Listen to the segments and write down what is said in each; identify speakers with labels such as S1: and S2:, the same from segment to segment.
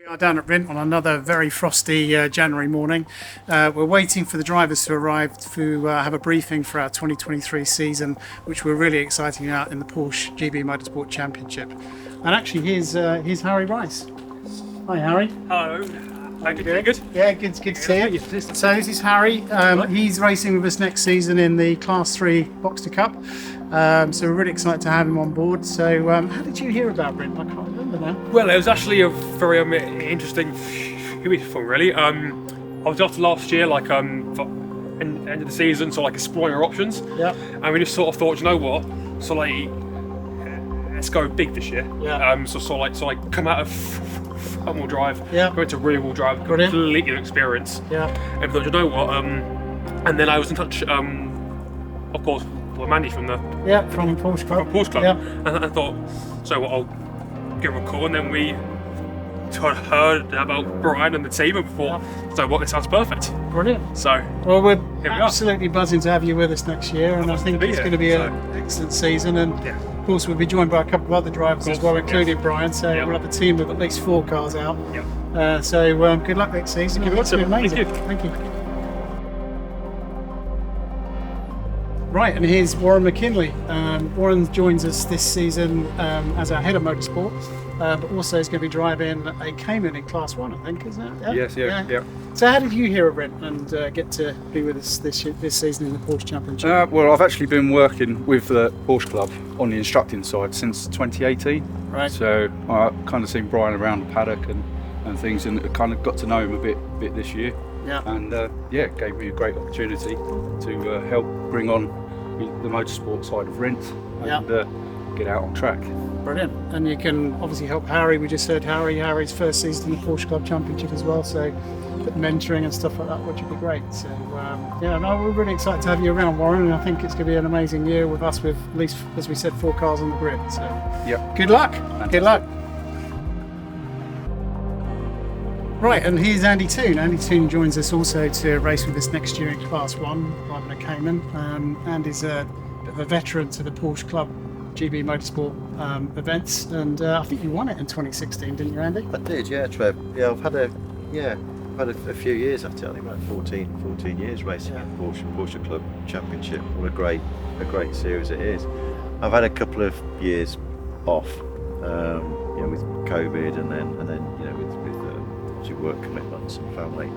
S1: We are down at Rint on another very frosty January morning. We're waiting for the drivers to arrive to have a briefing for our 2023 season, which we're really excited about in the Porsche GB Motorsport Championship. And actually, here's Harry Rice. Hi, Harry.
S2: Hello. How you doing? Good?
S1: Yeah, good to see you. So this is Harry. He's racing with us next season in the Class 3 Boxster Cup. So we're really excited to have him on board. So how did you hear about Rint? I can't remember now.
S2: Well, it was actually a very interesting few fun, really. I was off last year, like for end of the season, so like exploring our options.
S1: Yeah.
S2: And we just sort of thought, you know what? So like, let's go big this year.
S1: Yeah.
S2: So like come out of front-wheel drive,
S1: Yeah.
S2: go into rear-wheel drive,
S1: Brilliant.
S2: completely new experience.
S1: Yeah.
S2: And I thought, you know what? And then I was in touch, of course, with Mandy from the
S1: Yeah, from Porsche Club.
S2: Porsche Club.
S1: Yeah.
S2: And I thought, so what, I'll give her a call, and then we heard about Brian and the team and thought, so what, this sounds perfect.
S1: Brilliant.
S2: So,
S1: Well, we're
S2: we are.
S1: absolutely buzzing to have you with us next year, and I
S2: Buzzing
S1: think
S2: to be
S1: it's
S2: here,
S1: going to be
S2: so.
S1: an excellent season. And
S2: Yeah.
S1: of course, we'll be joined by a couple of other drivers as well, including Brian. So
S2: Yeah.
S1: we'll have a team of at least 4 cars out.
S2: yeah.
S1: So good luck next season.
S2: Thank you,
S1: It's been
S2: Thank
S1: amazing.
S2: you.
S1: Thank you. Right, and here's Warren McKinley. Warren joins us this season as our head of motorsport, but also is going to be driving a Cayman in Class 1, I think, isn't it?
S3: Yes, yeah.
S1: So how did you hear of Rint and get to be with us this season in the Porsche Championship?
S3: Well, I've actually been working with the Porsche Club on the instructing side since 2018.
S1: Right.
S3: So I kind of seen Brian around the paddock and things, and kind of got to know him a bit this year.
S1: Yeah.
S3: And it gave me a great opportunity to help bring on the motorsport side of Rint and get out on track.
S1: Brilliant. And you can obviously help Harry. We just heard Harry's first season in the Porsche Club Championship as well. So mentoring and stuff like that, which would be great. So we're really excited to have you around, Warren. And I think it's going to be an amazing year with us, with at least, as we said, 4 cars on the grid. So good luck.
S3: Fantastic.
S1: Good luck. Right, and here's Andy Toon. Andy Toon joins us also to race with us next year in Class 1, driving a Cayman. Andy's a bit of a veteran to the Porsche Club GB Motorsport events, and I think you won it in 2016, didn't you, Andy?
S4: I did, yeah, Trev. Yeah, I've had a few years, actually, I think about 14 years racing in Porsche Club Championship. What a great series it is. I've had a couple of years off, with COVID and then with work commitments and family.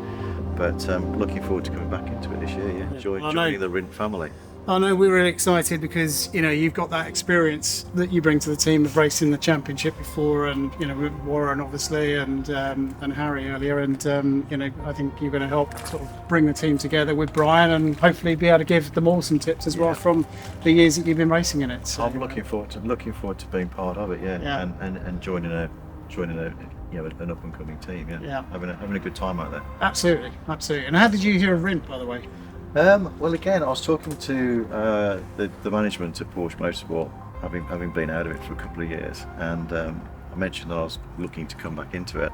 S4: But looking forward to coming back into it this year. Yeah, joining the Rint family.
S1: I know we're really excited because you've got that experience that you bring to the team of racing the championship before, and with Warren obviously and Harry earlier, and I think you're going to help sort of bring the team together with Brian and hopefully be able to give them all some tips as well from the years that you've been racing in it. So,
S4: I'm looking forward to being part of it. Yeah. And joining an up and coming team. Yeah. Having a good time out there.
S1: Absolutely. And how did you hear of Rint, by the way?
S4: Well, again, I was talking to the management at Porsche Motorsport, having been out of it for a couple of years, and I mentioned that I was looking to come back into it,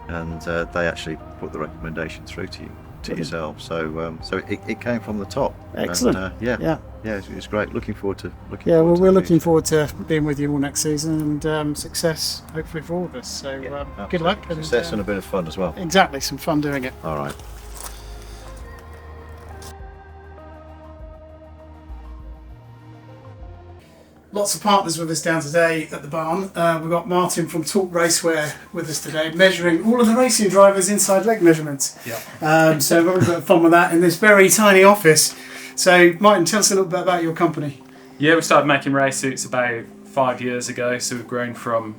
S4: and they actually put the recommendation through to yourself. So it came from the top.
S1: Excellent.
S4: And, it's great. Looking forward to.
S1: We're looking forward to being with you all next season, and success hopefully for all of us. So good luck.
S4: Success and a bit of fun as well.
S1: Exactly, some fun doing it.
S4: All right.
S1: Lots of partners with us down today at the barn. We've got Martin from Talk Racewear with us today, measuring all of the racing drivers' inside leg measurements.
S2: Yeah.
S1: So we've got a bit of fun with that in this very tiny office. So Martin, tell us a little bit about your company.
S5: Yeah, we started making race suits about 5 years ago, so we've grown from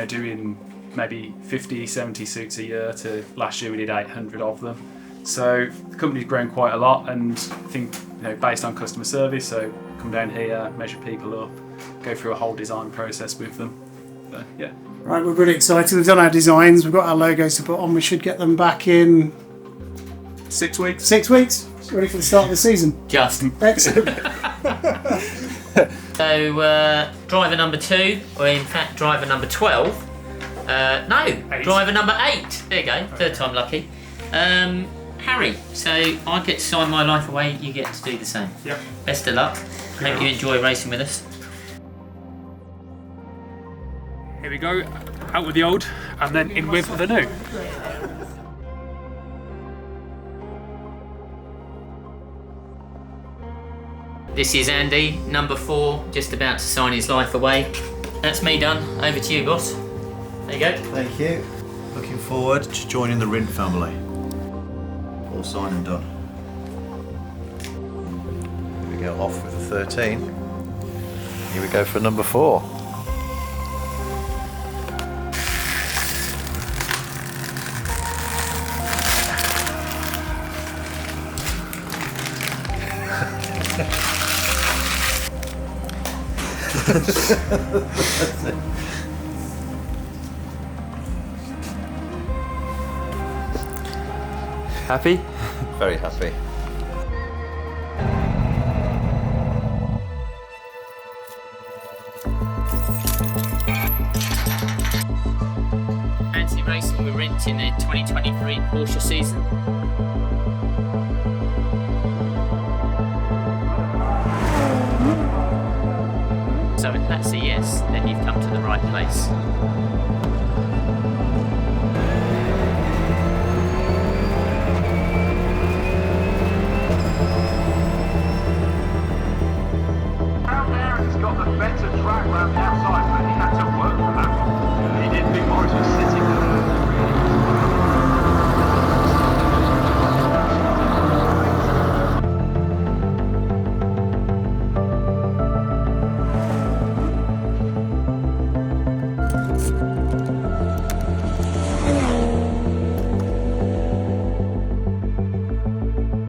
S5: doing maybe 50, 70 suits a year to last year we did 800 of them. So the company's grown quite a lot, and I think based on customer service, so come down here, measure people up, go through a whole design process with them. So, yeah.
S1: Right, we're really excited. We've done our designs, we've got our logos to put on. We should get them back in
S5: 6 weeks.
S1: 6 weeks. Ready for the start of the season.
S6: Just.
S1: Excellent.
S6: So, driver number 2, or in fact, driver number 12. Driver number 8. There you go, third time lucky. Harry, so I get to sign my life away, you get to do the same.
S2: Yep.
S6: Best of luck. Hope you enjoy racing with us.
S2: Here we go. out with the old and then in with the new.
S6: This is Andy, number 4, just about to sign his life away. That's me done. Over to you, boss. There you go.
S4: Thank you. Looking forward to joining the Rint family. All signed and done. Here we go, off with the 13. Here we go for number 4.
S7: Happy?
S4: Very happy.
S6: Fancy racing with Rint in the 2023 Porsche season? So if that's a yes, then you've come to the right place.
S8: Round there has got the better track round the outside, but he had to work for that one. He didn't think Morris was sitting